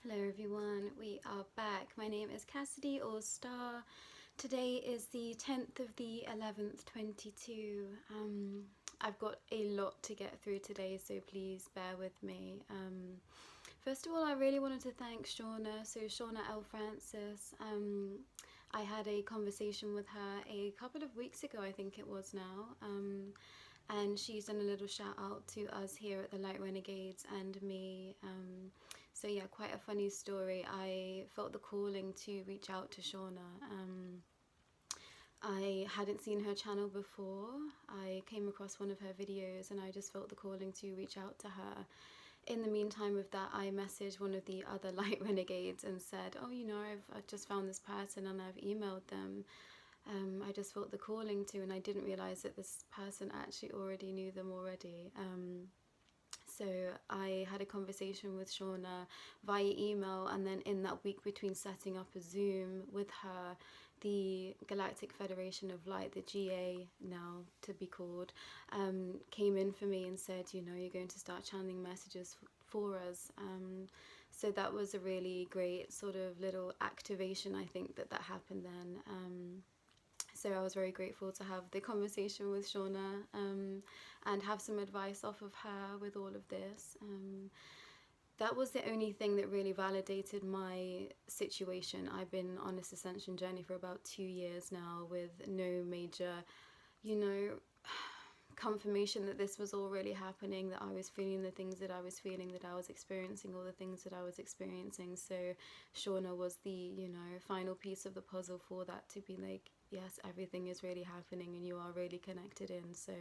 Hello everyone, we are back. My name is Cassidy or Starr. Today is the 10th of the 11th, 22. I've got a lot to get through today, so please bear with me. First of all, I really wanted to thank Shauna, so Shauna L. Francis. I had a conversation with her a couple of weeks ago, I think it was now. And she's done a little shout out to us here at the Light Renegades and me. So yeah, quite a funny story. I felt the calling to reach out to Shauna. I hadn't seen her channel before. I came across one of her videos and I just felt the calling to reach out to her. In the meantime of that, I messaged one of the other Light Renegades and said, oh, you know, I've just found this person and I've emailed them. I just felt the calling to, and I didn't realise that this person actually already knew them already. So I had a conversation with Shauna via email, and then in that week between setting up a Zoom with her, the Galactic Federation of Light, the GA now to be called, came in for me and said, you know, you're going to start channeling messages for us. So that was a really great sort of little activation, I think, that happened then. So I was very grateful to have the conversation with Shauna and have some advice off of her with all of this. That was the only thing that really validated my situation. I've been on this ascension journey for about 2 years now with no major, you know, confirmation that this was all really happening, that I was feeling the things that I was feeling, that I was experiencing all the things that I was experiencing. So Shauna was the, you know, final piece of the puzzle for that, to be like, yes, everything is really happening and you are really connected in. So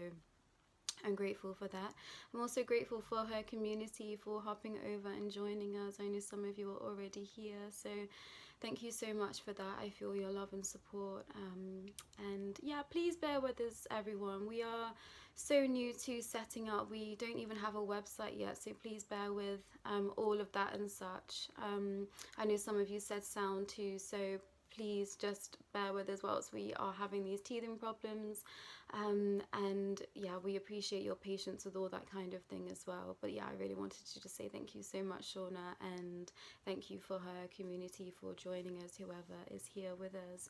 I'm grateful for that. I'm also grateful for her community for hopping over and joining us. I know some of you are already here, so thank you so much for that. I feel your love and support. And yeah, please bear with us, everyone. We are so new to setting up. We don't even have a website yet, so please bear with all of that and such. I know some of you said sound too, so please just bear with us whilst we are having these teething problems. And yeah, we appreciate your patience with all that kind of thing as well. But yeah, I really wanted to just say thank you so much, Shauna, and thank you for her community for joining us, whoever is here with us.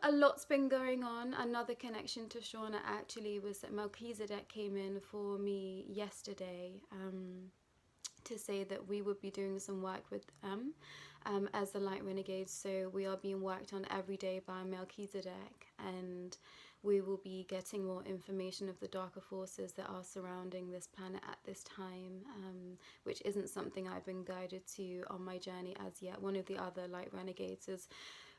A lot's been going on. Another connection to Shauna actually was that Melchizedek came in for me yesterday to say that we would be doing some work with them as the Light Renegades. So we are being worked on every day by Melchizedek, and we will be getting more information of the darker forces that are surrounding this planet at this time, which isn't something I've been guided to on my journey as yet. One of the other Light Renegades is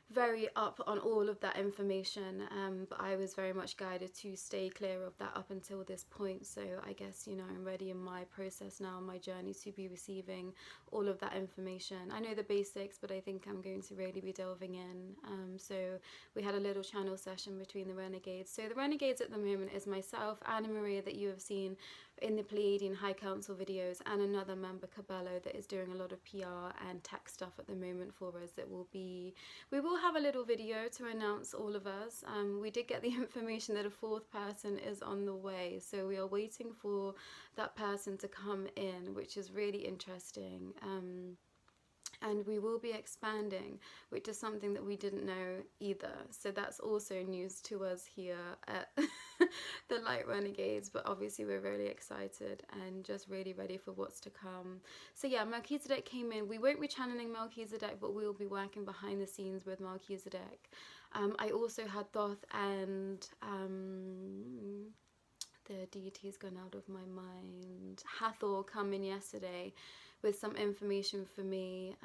very up on all of that information, but I was very much guided to stay clear of that up until this point. So I guess, you know, I'm ready in my process now, my journey, to be receiving all of that information. I know the basics, but I think I'm going to really be delving in. So we had a little channel session between the Renegades. So the Renegades at the moment is myself, Anna Maria, that you have seen in the Pleiadian High Council videos, and another member, Cabello, that is doing a lot of PR and tech stuff at the moment for us. That will be, we will have a little video to announce all of us. We did get the information that a 4th person is on the way, so we are waiting for that person to come in, which is really interesting. And we will be expanding, which is something that we didn't know either. So that's also news to us here at the Light Renegades, but obviously we're really excited and just really ready for what's to come. So yeah, Melchizedek came in. We won't be channeling Melchizedek, but we will be working behind the scenes with Melchizedek. I also had Thoth and the deity's gone out of my mind, Hathor, come in yesterday with some information for me,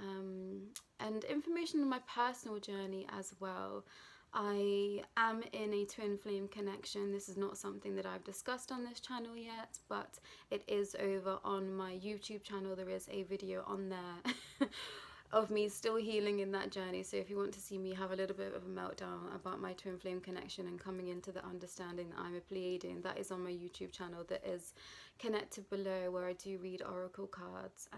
and information on my personal journey as well. I am in a twin flame connection. This is not something that I've discussed on this channel yet, but it is over on my YouTube channel. There is a video on there of me still healing in that journey. So if you want to see me have a little bit of a meltdown about my twin flame connection and coming into the understanding that I'm a Pleiadian, that is on my YouTube channel, that is connected below, where I do read oracle cards.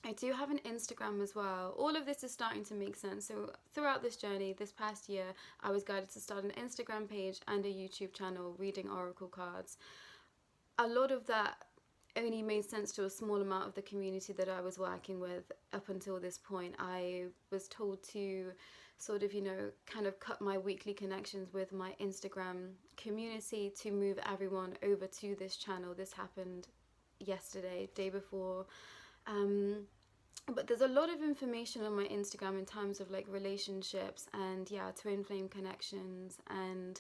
I do have an Instagram as well. All of this is starting to make sense. So throughout this journey, this past year, I was guided to start an Instagram page and a YouTube channel reading oracle cards. A lot of that only made sense to a small amount of the community that I was working with up until this point. I was told to sort of, you know, kind of cut my weekly connections with my Instagram community to move everyone over to this channel. This happened yesterday, day before. But there's a lot of information on my Instagram in terms of like relationships and yeah, twin flame connections, and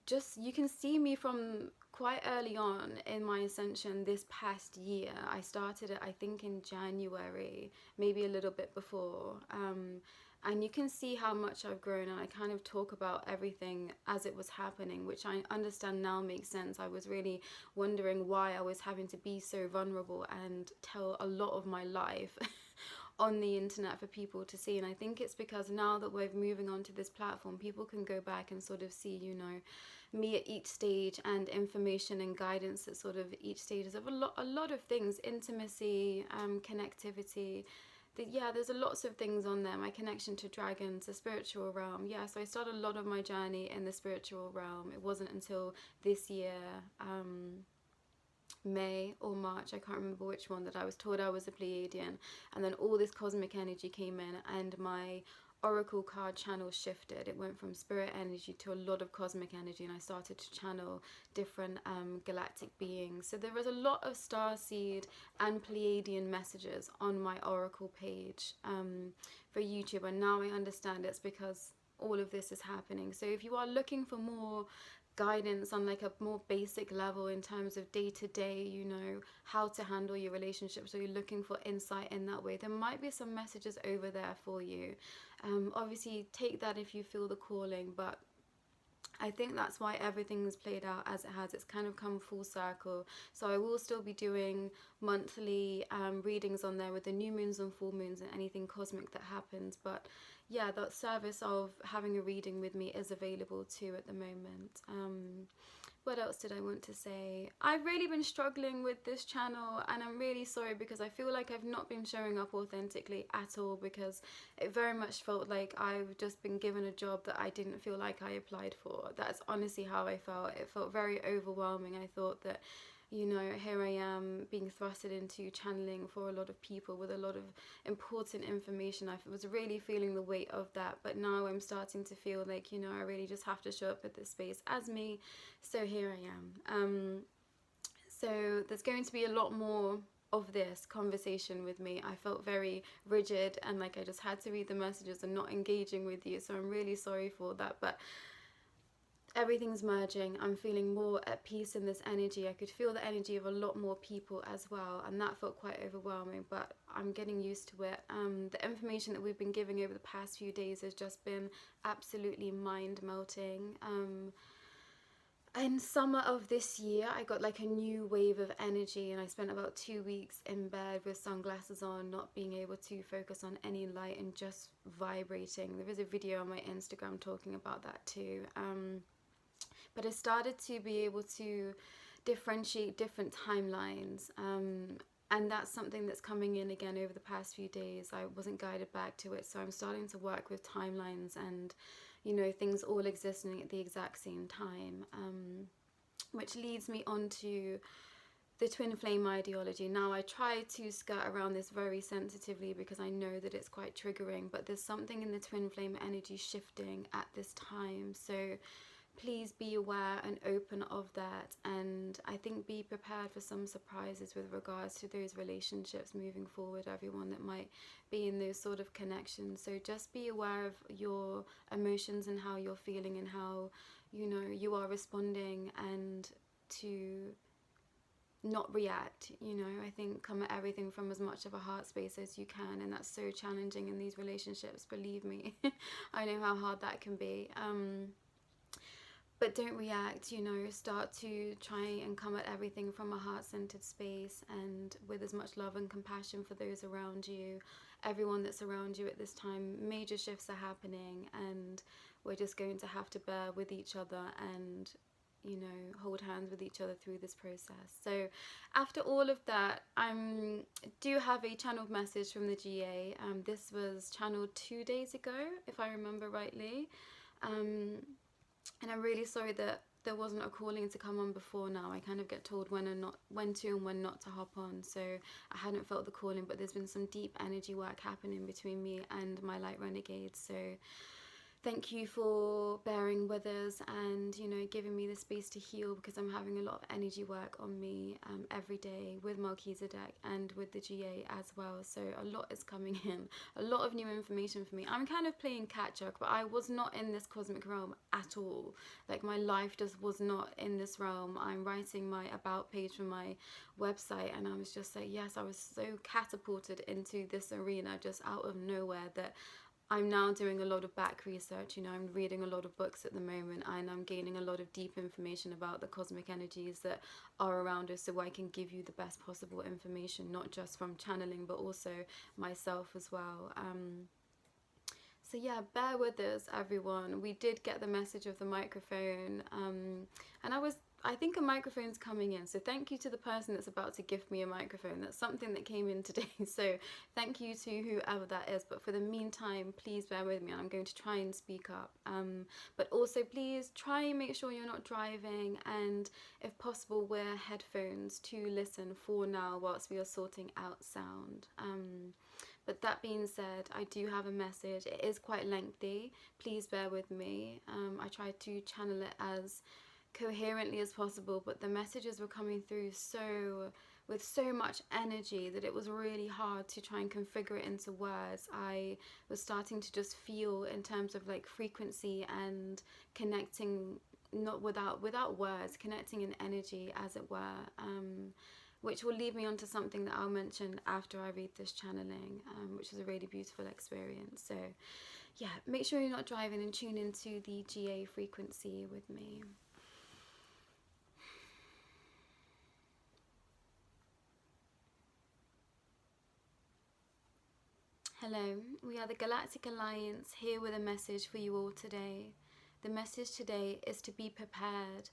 just you can see me from quite early on in my ascension this past year. I started it I think in January, maybe a little bit before, and you can see how much I've grown, and I kind of talk about everything as it was happening, which I understand now makes sense. I was really wondering why I was having to be so vulnerable and tell a lot of my life on the internet for people to see. And I think it's because now that we're moving on to this platform, people can go back and sort of see, you know, me at each stage, and information and guidance at sort of each stages of a lot of things, intimacy, connectivity. Yeah, there's a lots of things on there. My connection to dragons, the spiritual realm. Yeah, so I started a lot of my journey in the spiritual realm. It wasn't until this year, May or March, I can't remember which one, that I was told I was a Pleiadian, and then all this cosmic energy came in and my oracle card channel shifted. It went from spirit energy to a lot of cosmic energy, and I started to channel different galactic beings. So there was a lot of Starseed and Pleiadian messages on my oracle page for YouTube, and now I understand it's because all of this is happening. So if you are looking for more guidance on like a more basic level in terms of day-to-day, you know, how to handle your relationships, or you're looking for insight in that way, there might be some messages over there for you. Obviously take that if you feel the calling, but I think that's why everything's played out as it has. It's kind of come full circle. So I will still be doing monthly readings on there with the new moons and full moons and anything cosmic that happens. But yeah, that service of having a reading with me is available too at the moment. What else did I want to say? I've really been struggling with this channel, and I'm really sorry because I feel like I've not been showing up authentically at all, because it very much felt like I've just been given a job that I didn't feel like I applied for. That's honestly how I felt. It felt very overwhelming. I thought that, you know, here I am being thrusted into channeling for a lot of people with a lot of important information. I was really feeling the weight of that, but now I'm starting to feel like, you know, I really just have to show up at this space as me. So here I am. So there's going to be a lot more of this conversation with me. I felt very rigid and like I just had to read the messages and not engaging with you, so I'm really sorry for that, but everything's merging. I'm feeling more at peace in this energy. I could feel the energy of a lot more people as well, and that felt quite overwhelming, but I'm getting used to it. The information that we've been giving over the past few days has just been absolutely mind-melting. In summer of this year, I got like a new wave of energy, and I spent about 2 weeks in bed with sunglasses on, not being able to focus on any light and just vibrating. There is a video on my Instagram talking about that too. But I started to be able to differentiate different timelines, and that's something that's coming in again over the past few days. I wasn't guided back to it, so I'm starting to work with timelines and, you know, things all existing at the exact same time, which leads me on to the twin flame ideology. Now, I try to skirt around this very sensitively because I know that it's quite triggering, but there's something in the twin flame energy shifting at this time, so please be aware and open of that, and I think be prepared for some surprises with regards to those relationships moving forward, everyone that might be in those sort of connections. So just be aware of your emotions and how you're feeling and how, you know, you are responding, and to not react, you know. I think come at everything from as much of a heart space as you can, and that's so challenging in these relationships, believe me. I know how hard that can be. But don't react, you know, start to try and come at everything from a heart-centered space and with as much love and compassion for those around you, everyone that's around you at this time. Major shifts are happening, and we're just going to have to bear with each other and, you know, hold hands with each other through this process. So after all of that, I do have a channeled message from the GA. This was channeled 2 days ago, if I remember rightly. And I'm really sorry that there wasn't a calling to come on before now. I kind of get told when to and when not to hop on, so I hadn't felt the calling, but there's been some deep energy work happening between me and my light renegades. So thank you for bearing with us and, you know, giving me the space to heal, because I'm having a lot of energy work on me every day with Melchizedek and with the GA as well. So a lot is coming in, a lot of new information for me. I'm kind of playing catch up, but I was not in this cosmic realm at all. Like, my life just was not in this realm. I'm writing my about page for my website, and I was just like, yes, I was so catapulted into this arena just out of nowhere that I'm now doing a lot of back research. You know, I'm reading a lot of books at the moment, and I'm gaining a lot of deep information about the cosmic energies that are around us, so I can give you the best possible information, not just from channeling, but also myself as well. So yeah, bear with us, everyone. We did get the message of the microphone, and I think a microphone's coming in, so thank you to the person that's about to gift me a microphone. That's something that came in today, so thank you to whoever that is. But for the meantime, please bear with me, and I'm going to try and speak up. But also, please try and make sure you're not driving, and if possible, wear headphones to listen for now whilst we are sorting out sound. But that being said, I do have a message. It is quite lengthy. Please bear with me. I tried to channel it as coherently as possible, but the messages were coming through with so much energy that it was really hard to try and configure it into words. I was starting to just feel in terms of like frequency and connecting, not without words, connecting in energy, as it were, which will lead me on to something that I'll mention after I read this channeling, which is a really beautiful experience. So yeah, make sure you're not driving and tune into the GA frequency with me. Hello, we are the Galactic Alliance, here with a message for you all today. The message today is to be prepared,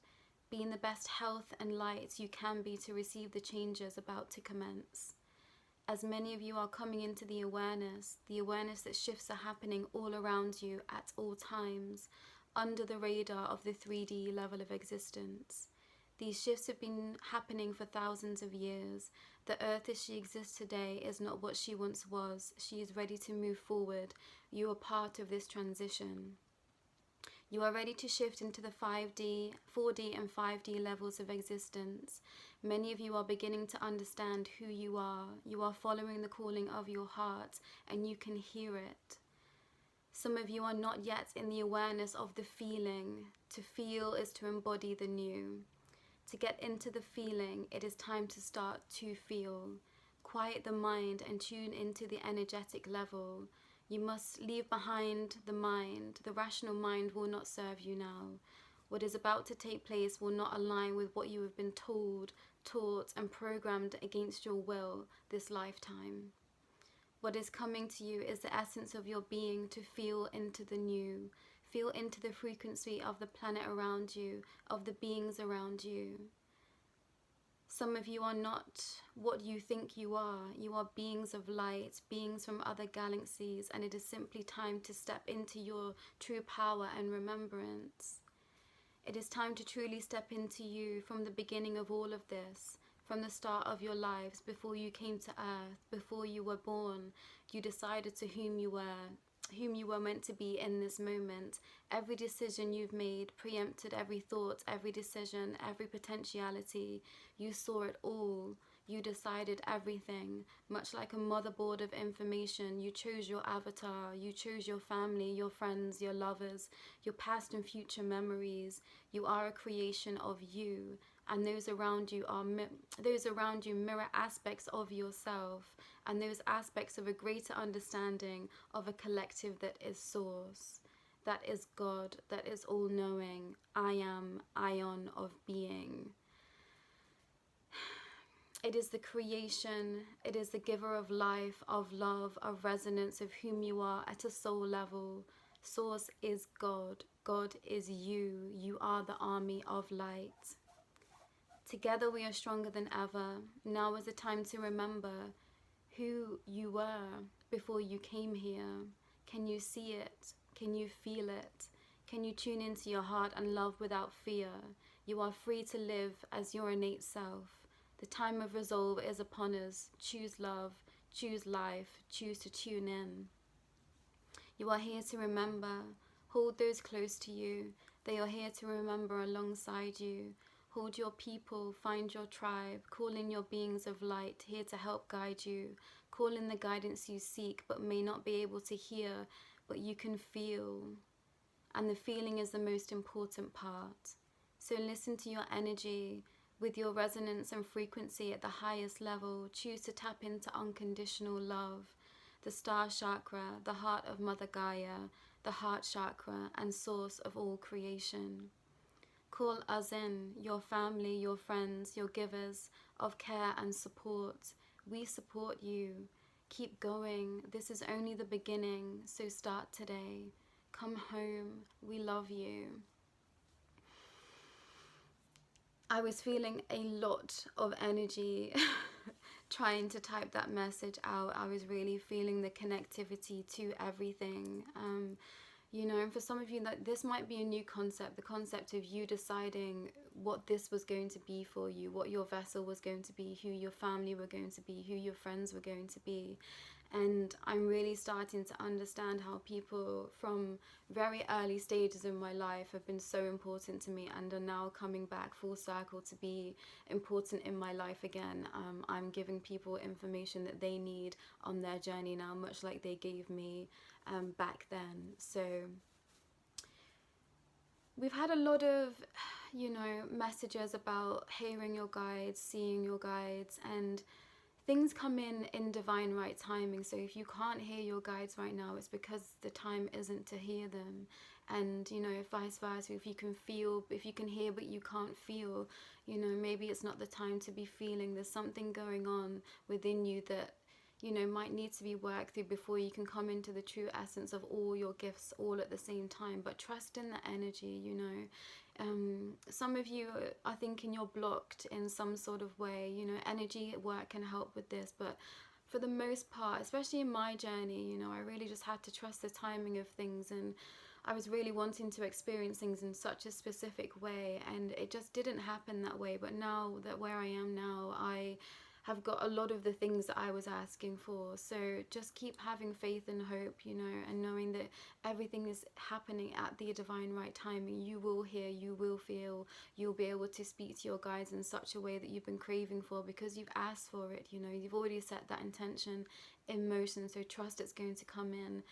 be in the best health and light you can be to receive the changes about to commence. As many of you are coming into the awareness that shifts are happening all around you at all times, under the radar of the 3D level of existence. These shifts have been happening for thousands of years. The earth as she exists today is not what she once was. She is ready to move forward. You are part of this transition. You are ready to shift into the 5D, 4D and 5D levels of existence. Many of you are beginning to understand who you are. You are following the calling of your heart, and you can hear it. Some of you are not yet in the awareness of the feeling. To feel is to embody the new. To get into the feeling, it is time to start to feel. Quiet the mind and tune into the energetic level. You must leave behind the mind. The rational mind will not serve you now. What is about to take place will not align with what you have been told, taught, and programmed against your will this lifetime. What is coming to you is the essence of your being to feel into the new. Feel into the frequency of the planet around you, of the beings around you. Some of you are not what you think you are. You are beings of light, beings from other galaxies, and it is simply time to step into your true power and remembrance. It is time to truly step into you from the beginning of all of this, from the start of your lives, before you came to earth, before you were born. You decided to whom you were meant to be in this moment. Every decision you've made preempted every thought, every decision, every potentiality. You saw it all. You decided everything. Much like a motherboard of information, you chose your avatar, you chose your family, your friends, your lovers, your past and future memories. You are a creation of you, and those around you mirror aspects of yourself, and those aspects of a greater understanding of a collective that is source, that is God, that is all-knowing. I am, ion of being. It is the creation, it is the giver of life, of love, of resonance of whom you are at a soul level. Source is God. God is you. You are the army of light. Together we are stronger than ever. Now is the time to remember who you were before you came here. Can you see it? Can you feel it? Can you tune into your heart and love without fear? You are free to live as your innate self. The time of resolve is upon us. Choose love, choose life, choose to tune in. You are here to remember. Hold those close to you. They are here to remember alongside you. Hold your people, find your tribe, call in your beings of light, here to help guide you. Call in the guidance you seek, but may not be able to hear, but you can feel. And the feeling is the most important part. So listen to your energy with your resonance and frequency at the highest level. Choose to tap into unconditional love. The star chakra, the heart of Mother Gaia, the heart chakra, and source of all creation. Call us in, your family, your friends, your givers of care and support. We support you. Keep going. This is only the beginning, so start today. Come home. We love you. I was feeling a lot of energy trying to type that message out. I was really feeling the connectivity to everything. You know, and for some of you, that this might be a new concept, the concept of you deciding what this was going to be for you, what your vessel was going to be, who your family were going to be, who your friends were going to be. And I'm really starting to understand how people from very early stages in my life have been so important to me and are now coming back full circle to be important in my life again. I'm giving people information that they need on their journey now, much like they gave me back then. So we've had a lot of, you know, messages about hearing your guides, seeing your guides, and things come in divine right timing. So if you can't hear your guides right now, it's because the time isn't to hear them. And, you know, vice versa, if you can feel, if you can hear but you can't feel, you know, maybe it's not the time to be feeling. There's something going on within you that, you know, might need to be worked through before you can come into the true essence of all your gifts all at the same time. But trust in the energy, you know. Some of you are thinking you're blocked in some sort of way. You know, energy work can help with this, but for the most part, especially in my journey, you know, I really just had to trust the timing of things, and I was really wanting to experience things in such a specific way, and it just didn't happen that way. But now that where I am now, I have got a lot of the things that I was asking for. So just keep having faith and hope, you know, and knowing that everything is happening at the divine right timing. You will hear, you will feel, you'll be able to speak to your guides in such a way that you've been craving for because you've asked for it, you know, you've already set that intention in motion. So trust it's going to come in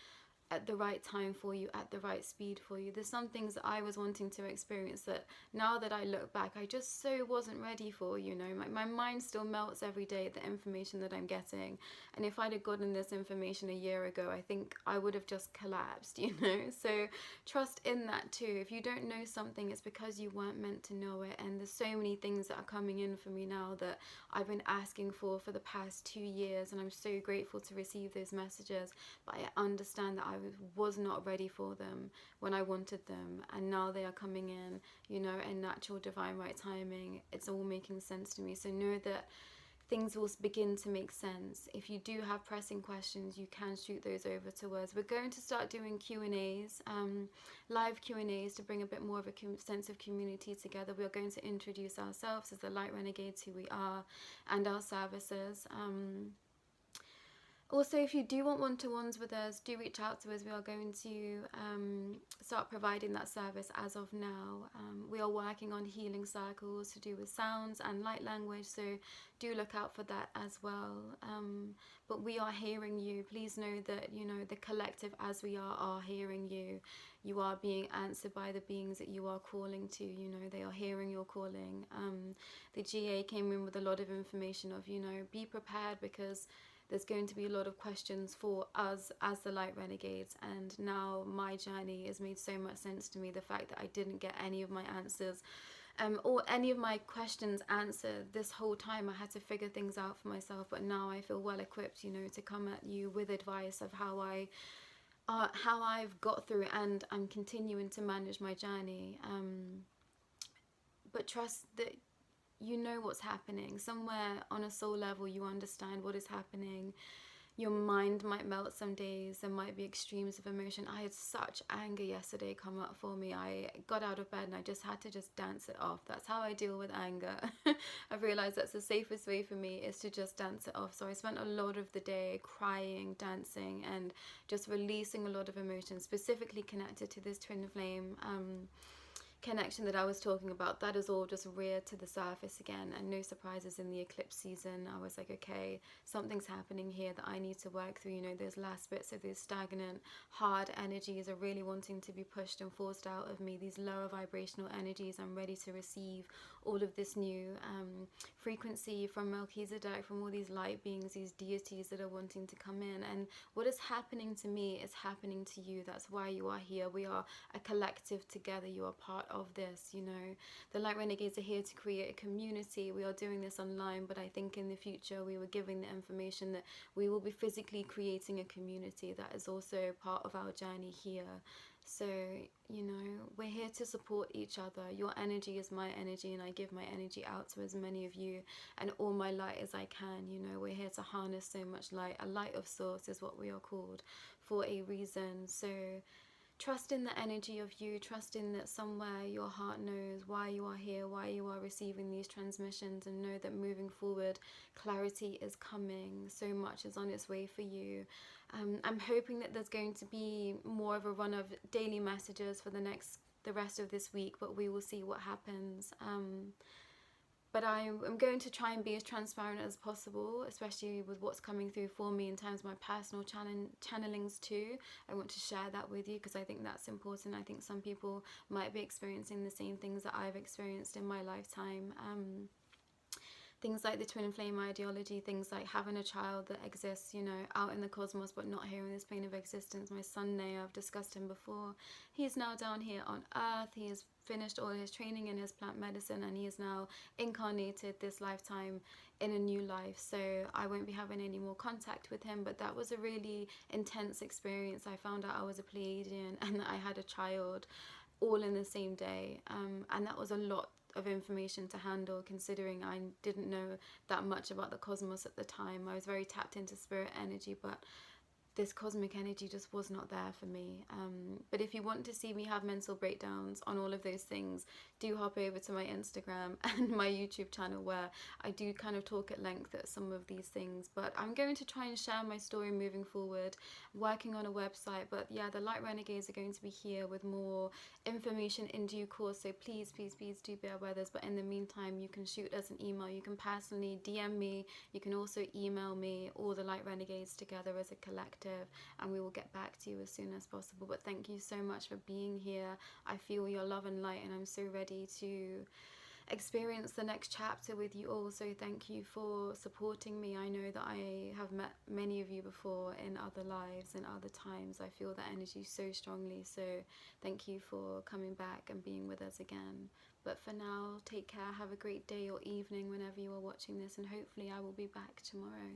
at the right time for you, at the right speed for you. There's some things that I was wanting to experience that now that I look back, I just so wasn't ready for, you know. My mind still melts every day at the information that I'm getting. And if I'd have gotten this information a year ago, I think I would have just collapsed, you know. So trust in that too. If you don't know something, it's because you weren't meant to know it. And there's so many things that are coming in for me now that I've been asking for the past 2 years. And I'm so grateful to receive those messages. But I understand that I was not ready for them when I wanted them, and now they are coming in, you know, in natural divine right timing. It's all making sense to me. So know that things will begin to make sense. If you do have pressing questions, you can shoot those over to us. We're going to start doing Q&As, live Q&As, to bring a bit more of a sense of community together. We are going to introduce ourselves as the Light Renegades, who we are, and our services. Also, if you do want one-to-ones with us, do reach out to us. We are going to start providing that service as of now. We are working on healing circles to do with sounds and light language, so do look out for that as well. But we are hearing you. Please know that, you know, the collective as we are hearing you. You are being answered by the beings that you are calling to, you know, they are hearing your calling. The GA came in with a lot of information of, you know, be prepared, because there's going to be a lot of questions for us as the Light Renegades. And now my journey has made so much sense to me. The fact that I didn't get any of my answers or any of my questions answered this whole time. I had to figure things out for myself. But now I feel well equipped, you know, to come at you with advice of how I've got through, and I'm continuing to manage my journey. But trust that you know what's happening. Somewhere on a soul level, you understand what is happening. Your mind might melt some days. There might be extremes of emotion. I had such anger yesterday come up for me. I got out of bed and I just had to just dance it off. That's how I deal with anger. I've realized that's the safest way for me, is to just dance it off. So I spent a lot of the day crying, dancing, and just releasing a lot of emotions, specifically connected to this twin flame connection that I was talking about. That is all just reared to the surface again, and no surprises in the eclipse season. I was like, okay, something's happening here that I need to work through. You know, those last bits of these stagnant, hard energies are really wanting to be pushed and forced out of me. These lower vibrational energies, I'm ready to receive all of this new frequency from Melchizedek, from all these light beings, these deities that are wanting to come in. And what is happening to me is happening to you. That's why you are here. We are a collective together. You are part of this, you know. The Light Renegades are here to create a community. We are doing this online, but I think in the future we were giving the information that we will be physically creating a community. That is also part of our journey here. So, you know, we're here to support each other. Your energy is my energy, and I give my energy out to as many of you and all my light as I can. You know, we're here to harness so much light. A light of source is what we are called for a reason. So trust in the energy of you. Trust in that somewhere your heart knows why you are here, why you are receiving these transmissions, and know that moving forward, clarity is coming. So much is on its way for you. I'm hoping that there's going to be more of a run of daily messages for the rest of this week, but we will see what happens. But I'm going to try and be as transparent as possible, especially with what's coming through for me in terms of my personal channelings too. I want to share that with you because I think that's important. I think some people might be experiencing the same things that I've experienced in my lifetime. Things like the twin flame ideology, things like having a child that exists, you know, out in the cosmos but not here in this plane of existence. My son Neo, I've discussed him before. He's now down here on Earth. He has finished all his training in his plant medicine, and he is now incarnated this lifetime in a new life. So I won't be having any more contact with him, but that was a really intense experience. I found out I was a Pleiadian and that I had a child all in the same day, and that was a lot of information to handle, considering I didn't know that much about the cosmos at the time. I was very tapped into spirit energy, but this cosmic energy just was not there for me. But if you want to see me have mental breakdowns on all of those things, do hop over to my Instagram and my YouTube channel, where I do kind of talk at length at some of these things. But I'm going to try and share my story moving forward, working on a website. But yeah, the Light Renegades are going to be here with more information in due course. So please, please, please do bear with us. But in the meantime, you can shoot us an email. You can personally DM me. You can also email me, all the Light Renegades together as a collective, and we will get back to you as soon as possible. But thank you so much for being here. I feel your love and light, and I'm so ready to experience the next chapter with you all. So thank you for supporting me. I know that I have met many of you before in other lives and other times. I feel that energy so strongly. So thank you for coming back and being with us again. But for now, take care. Have a great day or evening whenever you are watching this, and hopefully I will be back tomorrow.